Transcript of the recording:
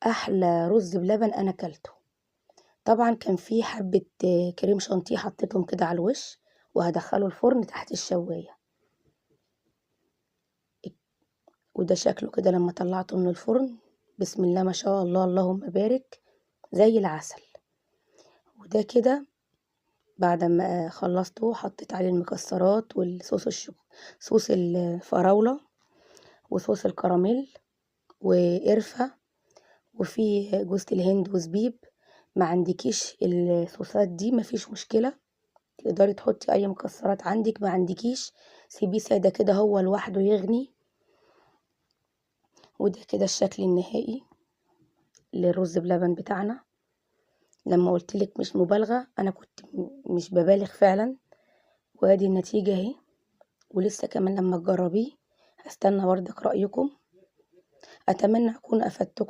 احلى رز بلبن انا اكلته. طبعا كان في حبة كريم شانتيه حطيتهم كده على الوش، وهدخله الفرن تحت الشواية. وده شكله كده لما طلعته من الفرن، بسم الله ما شاء الله اللهم بارك، زي العسل. وده كده بعد ما خلصته حطيت عليه المكسرات والصوص صوص الفراولة وصوص الكراميل وقرفة، وفي جوز الهند وزبيب. ما عندكيش الصوصات دي مفيش مشكلة، تقدري تحطي اي مكسرات عندك. ما عندكيش سيبيه سادة كده هو لوحده يغني. وده كده الشكل النهائي للرز بلبن بتاعنا. لما قلتلك مش مبالغة، انا كنت مش ببالغ فعلا. وادي النتيجة اهي. ولسه كمان لما تجربيه هستنى بردك رأيكم. اتمنى اكون افدتكم.